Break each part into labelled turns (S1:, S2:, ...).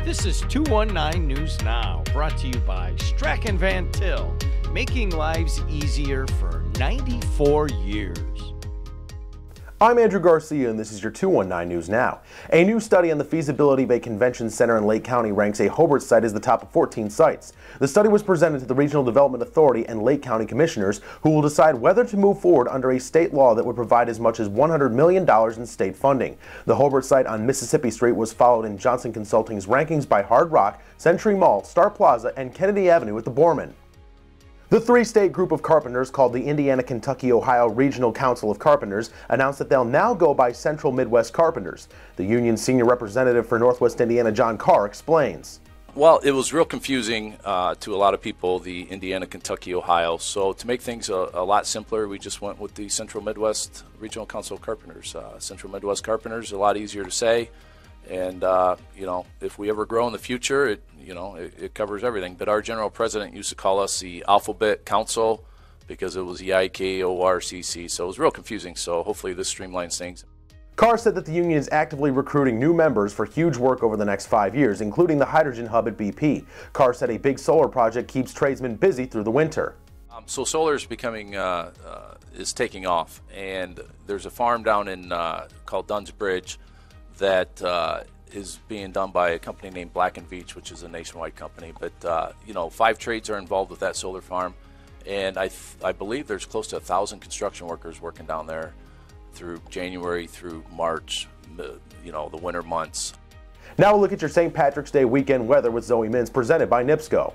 S1: This is 219 News Now, brought to you by Strachan Van Til, making lives easier for 94 years.
S2: I'm Andrew Garcia, and this is your 219 News Now. A new study on the feasibility of a convention center in Lake County ranks a Hobart site as the top of 14 sites. The study was presented to the Regional Development Authority and Lake County Commissioners, who will decide whether to move forward under a state law that would provide as much as $100 million in state funding. The Hobart site on Mississippi Street was followed in Johnson Consulting's rankings by Hard Rock, Century Mall, Star Plaza, and Kennedy Avenue at the Borman. The three-state group of carpenters called the Indiana, Kentucky, Ohio Regional Council of Carpenters announced that they'll now go by Central Midwest Carpenters. The union's senior representative for Northwest Indiana, John Carr, explains.
S3: Well, it was real confusing to a lot of people, the Indiana, Kentucky, Ohio. So to make things a lot simpler, we just went with the Central Midwest Regional Council of Carpenters. Central Midwest Carpenters, a lot easier to say. And, if we ever grow in the future, it covers everything. But our general president used to call us the Alphabet Council because it was EIKORCC. So it was real confusing. So hopefully this streamlines things.
S2: Carr said that the union is actively recruiting new members for huge work over the next 5 years, including the hydrogen hub at BP. Carr said a big solar project keeps tradesmen busy through the winter.
S3: So solar is is taking off. And there's a farm down in called Dunn's Bridge that is being done by a company named Black & Veatch, which is a nationwide company. But, 5 trades are involved with that solar farm. And I believe there's close to 1,000 construction workers working down there through January through March, the winter months.
S2: Now we'll look at your St. Patrick's Day weekend weather with Zoe Mintz, presented by NIPSCO.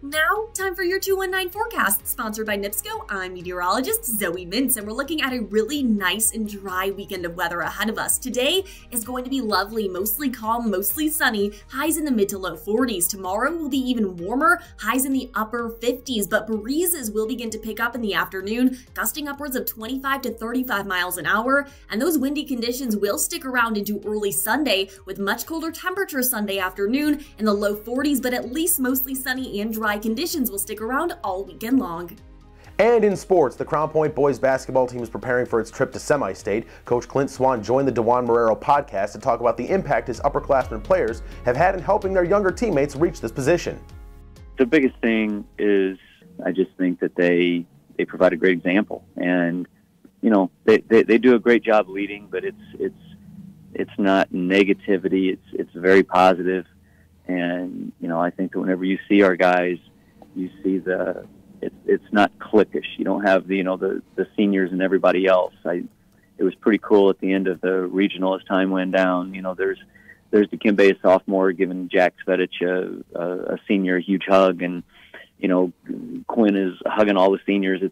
S4: Now, time for your 219 forecast, sponsored by NIPSCO. I'm meteorologist Zoe Mintz, and we're looking at a really nice and dry weekend of weather ahead of us. Today is going to be lovely, mostly calm, mostly sunny, highs in the mid to low 40s. Tomorrow will be even warmer, highs in the upper 50s, but breezes will begin to pick up in the afternoon, gusting upwards of 25 to 35 miles an hour, and those windy conditions will stick around into early Sunday, with much colder temperatures Sunday afternoon in the low 40s, but at least mostly sunny and dry conditions will stick around all weekend long.
S2: And in sports, the Crown Point boys basketball team is preparing for its trip to semi-state. Coach Clint Swan joined the DeJuan Marrero podcast to talk about the impact his upperclassmen players have had in helping their younger teammates reach this position.
S5: The biggest thing is I just think that they provide a great example, and they do a great job leading, but it's not negativity. It's very positive. And, I think that whenever you see our guys, you see it's not cliquish. You don't have the seniors and everybody else. It was pretty cool at the end of the regional as time went down. There's Dikembe, a sophomore, giving Jack Svedich a senior a huge hug, and Quinn is hugging all the seniors. I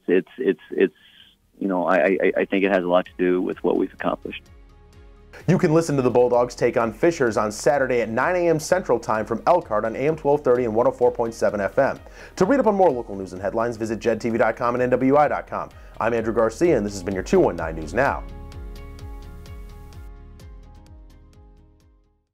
S5: think it has a lot to do with what we've accomplished.
S2: You can listen to the Bulldogs take on Fishers on Saturday at 9 a.m. Central Time from Elkhart on AM 1230 and 104.7 FM. To read up on more local news and headlines, visit jed-tv.com and nwi.com. I'm Andrew Garcia, and this has been your 219 News Now.